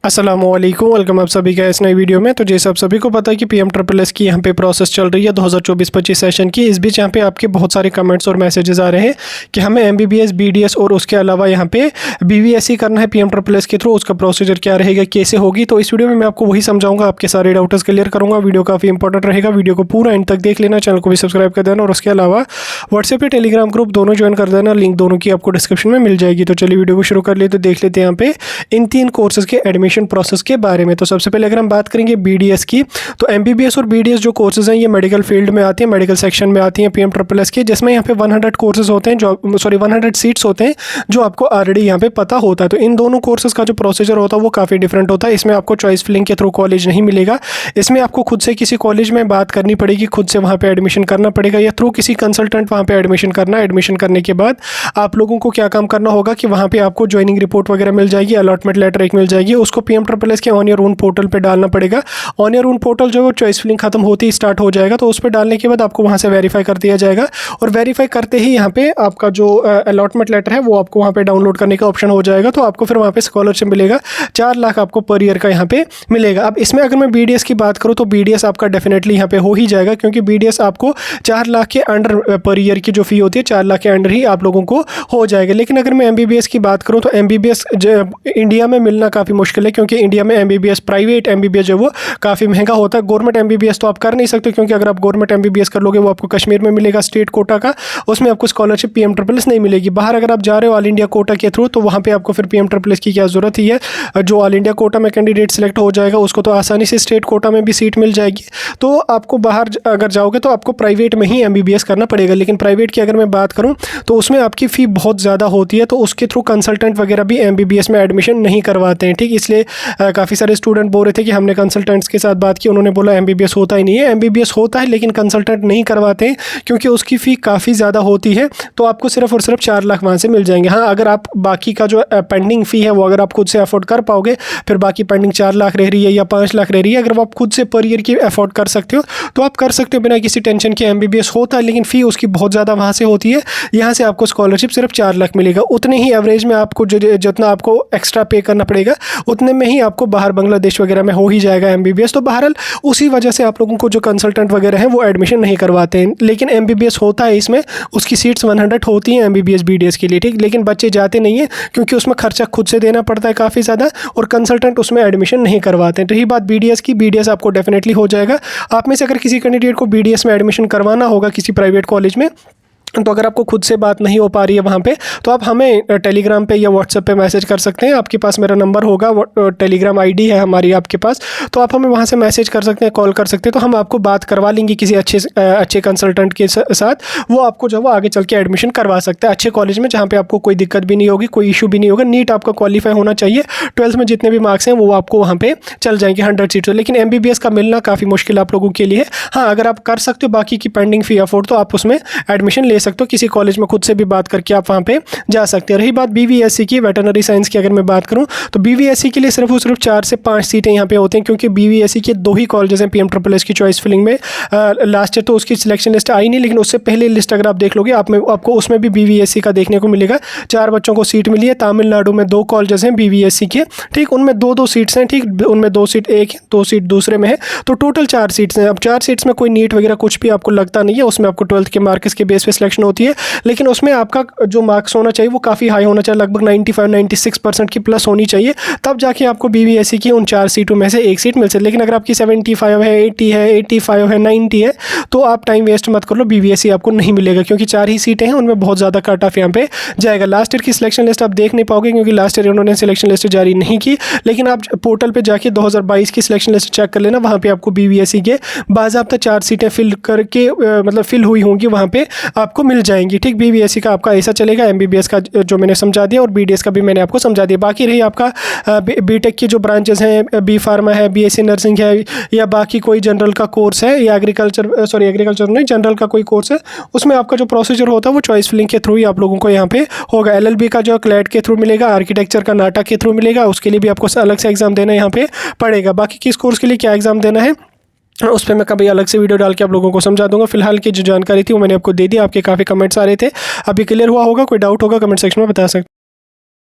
अस्सलामुअलैकुम, वेलकम आप सभी का इस नई वीडियो में। तो जैसे आप सभी को पता है कि PMSSS की यहाँ पे प्रोसेस चल रही है 2024-25 सेशन की। इस बीच यहाँ पे आपके बहुत सारे कमेंट्स और मैसेजेस आ रहे हैं कि हमें MBBS BDS और उसके अलावा यहाँ पे BVSC करना है PMSSS के थ्रू। उसका प्रोसीजर क्या रहेगा, कैसे होगी, तो इस वीडियो में मैं आपको वही समझाऊंगा, आपके सारे डाउट्स क्लियर करूँगा। वीडियो काफ़ी इंपॉर्टेंट रहेगा, वीडियो को पूरा एंड तक देख लेना, चैनल को भी सब्सक्राइब कर देना और उसके अलावा व्हाट्सएप या टेलीग्राम ग्रुप दोनों ज्वाइन कर देना। लिंक दोनों की आपको डिस्क्रिप्शन में मिल जाएगी। तो चलिए वीडियो को शुरू कर लिए। तो देख लेते हैं यहाँ पे इन 3 कोर्सेज के एडमिशन प्रोसेस के बारे में। तो सबसे पहले अगर हम बात करेंगे BDS की, तो MBBS और BDS जो कोर्सेज हैं ये मेडिकल फील्ड में आती हैं, मेडिकल सेक्शन में आती हैं PMSSS के, जिसमें यहाँ पे 100 कोर्सेज होते हैं, जो 100 सीट्स होते हैं, जो आपको ऑलरेडी यहाँ पे पता होता है। तो इन दोनों कोर्सेज का जो प्रोसीजर होता है वो काफ़ी डिफरेंट होता है। इसमें आपको चॉइस फिलिंग के थ्रू कॉलेज नहीं मिलेगा, इसमें आपको खुद से किसी कॉलेज में बात करनी पड़ेगी, खुद से वहाँ पर एडमिशन करना पड़ेगा या थ्रू किसी कंसल्टेंट वहाँ पर एडमिशन करना। एडमिशन करने के बाद आप लोगों को क्या काम करना होगा कि वहाँ पर आपको ज्वाइनिंग रिपोर्ट वगैरह मिल जाएगी, अलॉटमेंट लेटर एक मिल जाएगी, उसको PMSSS के ऑन योर ओन पोर्टल पे डालना पड़ेगा। ऑन योर ओन पोर्टल जो चॉइस फिलिंग खत्म होती ही स्टार्ट हो जाएगा, तो उस पर डालने के बाद आपको वहाँ से वेरीफाई कर दिया जाएगा और वेरीफाई करते ही यहाँ पे आपका जो अलॉटमेंट लेटर है वो आपको वहाँ पे डाउनलोड करने का ऑप्शन हो जाएगा। तो आपको फिर वहाँ पे स्कॉलरशिप मिलेगा, 4 लाख आपको पर ईयर का यहाँ पे मिलेगा। अब इसमें अगर मैं BDS की बात करूँ तो BDS आपका डेफिनेटली यहाँ पे हो ही जाएगा, क्योंकि BDS आपको 4 लाख के अंडर पर ईयर की जो फी होती है 4 लाख के अंडर ही आप लोगों को हो जाएगा। लेकिन अगर मैं MBBS की बात करूँ तो MBBS इंडिया में मिलना काफ़ी मुश्किल है, क्योंकि इंडिया में MBBS प्राइवेट MBBS जो वो काफ़ी महंगा होता है। गवर्नमेंट MBBS तो आप कर नहीं सकते, क्योंकि अगर आप गवर्नमेंट MBBS कर लोगे वो आपको कश्मीर में मिलेगा स्टेट कोटा का, उसमें आपको स्कॉलरशिप PMSSS नहीं मिलेगी। बाहर अगर आप जा रहे हो ऑल इंडिया कोटा के थ्रू, तो वहाँ पे आपको फिर PMSSS की क्या ज़रूरत ही है। जो ऑल इंडिया कोटा में कैंडिडेट सेलेक्ट हो जाएगा उसको तो आसानी से स्टेट कोटा में भी सीट मिल जाएगी। तो आपको बाहर अगर जाओगे तो आपको प्राइवेट में ही MBBS करना पड़ेगा। लेकिन प्राइवेट की अगर मैं बात करूँ तो उसमें आपकी फ़ी बहुत ज़्यादा होती है, तो उसके थ्रू कंसल्टेंट वगैरह भी MBBS में एडमिशन नहीं करवाते हैं। ठीक, इसलिए काफ़ी सारे स्टूडेंट बोल रहे थे कि हमने कंसल्टेंट्स के साथ बात की, उन्होंने बोला MBBS होता ही नहीं है। MBBS होता है लेकिन कंसल्टेंट नहीं करवाते हैं, क्योंकि उसकी फ़ी काफ़ी ज़्यादा होती है। तो आपको सिर्फ और सिर्फ 4 लाख वहाँ से मिल जाएंगे। हाँ, अगर आप बाकी का जो पेंडिंग फ़ी है वो अगर आप खुद से अफोर्ड कर पाओगे, फिर बाकी पेंडिंग 4 लाख रह रही है या 5 लाख रह रही है, अगर आप खुद से पर ईयर की अफोर्ड कर सकते हो तो आप कर सकते हो बिना किसी टेंशन के। MBBS होता है लेकिन फ़ी उसकी बहुत ज़्यादा वहाँ से होती है। यहाँ से आपको स्कॉलरशिप सिर्फ 4 लाख मिलेगा। उतने ही एवरेज में आपको जितना आपको एक्स्ट्रा पे करना पड़ेगा उतने में ही आपको बाहर बांग्लादेश वगैरह में हो ही जाएगा MBBS। तो बहरहाल उसी वजह से आप लोगों को जो कंसल्टेंट वगैरह हैं वो एडमिशन नहीं करवाते हैं। लेकिन MBBS होता है, इसमें उसकी सीट्स 100 होती हैं MBBS BDS के लिए। ठीक, लेकिन बच्चे जाते नहीं हैं, क्योंकि उसमें खर्चा खुद से देना पड़ता है काफ़ी ज़्यादा, और कंसल्टेंट उसमें एडमिशन नहीं करवाते हैं। तो यही बात BDS की, BDS आपको डेफिनेटली हो जाएगा। आप में से अगर किसी कैंडिडेट को BDS में एडमिशन करवाना होगा किसी प्राइवेट कॉलेज में, तो अगर आपको खुद से बात नहीं हो पा रही है वहाँ पे, तो आप हमें टेलीग्राम पे या व्हाट्सएप पे मैसेज कर सकते हैं। आपके पास मेरा नंबर होगा, टेलीग्राम ID है हमारी आपके पास, तो आप हमें वहाँ से मैसेज कर सकते हैं, कॉल कर सकते हैं। तो हम आपको बात करवा लेंगे किसी अच्छे कंसल्टेंट के साथ, वो आपको जो वो आगे चल के एडमिशन करवा सकता है अच्छे कॉलेज में, जहाँ पर आपको कोई दिक्कत भी नहीं होगी, कोई इशू भी नहीं होगा। नीट आपका क्वालिफाई होना चाहिए, 12th में जितने भी मार्क्स हैं वो आपको वहाँ पर चल जाएंगे 100 सीट्स। लेकिन MBBS का मिलना काफ़ी मुश्किल आप लोगों के लिए। हाँ, अगर आप कर सकते हो बाकी की पेंडिंग फ़ी अफोर्ड, तो आप उसमें एडमिशन ले सकते हो, किसी कॉलेज में खुद से भी बात करके आप वहाँ पे जा सकते हैं। रही बात BVSC की, वेटरनरी साइंस की, अगर मैं बात करूँ तो BVSC के लिए सिर्फ और सिर्फ 4 से 5 सीटें यहाँ पे होती हैं, क्योंकि BVSC के 2 ही कॉलेजेस हैं PMSSS की चॉइस फिलिंग में। लास्ट ईयर तो उसकी सिलेक्शन लिस्ट आई नहीं, लेकिन उससे पहले लिस्ट अगर आप देख लोगे आपको उसमें भी BVSC का देखने को मिलेगा। 4 बच्चों को सीट मिली है। तमिलनाडु में 2 कॉलेजेस हैं BVSC के, ठीक, उनमें 2-2 सीट्स हैं। ठीक, उनमें 2 सीट एक, 2 सीट दूसरे में है, तो टोटल 4 सीट्स हैं। अब 4 सीट्स में कोई नीट वगैरह कुछ भी आपको लगता नहीं है, उसमें आपको 12th के मार्क्स के बेस पे सिलेक्शन होती है। लेकिन उसमें आपका जो मार्क्स होना चाहिए वो काफ़ी हाई होना चाहिए, लगभग 95-96% की प्लस होनी चाहिए, तब जाके आपको BVSC की उन 4 सीटों में से एक सीट मिल सकती है। लेकिन अगर आपकी 75 है, 80 है, 85 है, 90 है, तो आप टाइम वेस्ट मत कर लो, BVSC आपको नहीं मिलेगा, क्योंकि 4 ही सीटें हैं, उनमें बहुत ज़्यादा कट ऑफ यहाँ पे जाएगा। लास्ट ईयर की सिलेक्शन लिस्ट आप देख नहीं पाओगे, क्योंकि लास्ट ईयर उन्होंने सिलेक्शन लिस्ट जारी नहीं की। लेकिन आप पोर्टल पर जाके 2022 की सिलेक्शन लिस्ट चेक कर लेना, वहाँ पर आपको BVSC के बाज़ाब्ता 4 सीटें फिल करके मतलब फिल हुई होंगी, वहाँ पर आपको मिल जाएंगी। ठीक, BVSC का आपका ऐसा चलेगा। MBBS का जो मैंने समझा दिया, और BDS का भी मैंने आपको समझा दिया। बाकी रही आपका BTech की जो ब्रांचेस हैं, B फार्मा है, BSc नर्सिंग है, या बाकी कोई जनरल का कोर्स है, या एग्रीकल्चर नहीं, जनरल का कोई कोर्स है, उसमें आपका जो प्रोसीजर होता है वो चॉइस फिलिंग के थ्रू ही आप लोगों को यहाँ पे होगा। LLB का जो क्लैट के थ्रू मिलेगा, आर्किटेक्चर का नाटा के थ्रू मिलेगा, उसके लिए भी आपको अलग से एग्जाम देना यहाँ पे पड़ेगा। बाकी किस कोर्स के लिए क्या एग्जाम देना है उस पर मैं कभी अलग से वीडियो डाल के आप लोगों को समझा दूंगा। फिलहाल की जो जानकारी थी वो मैंने आपको दे दी। आपके काफ़ी कमेंट्स आ रहे थे, अभी क्लियर हुआ होगा? कोई डाउट होगा कमेंट सेक्शन में बता सकते।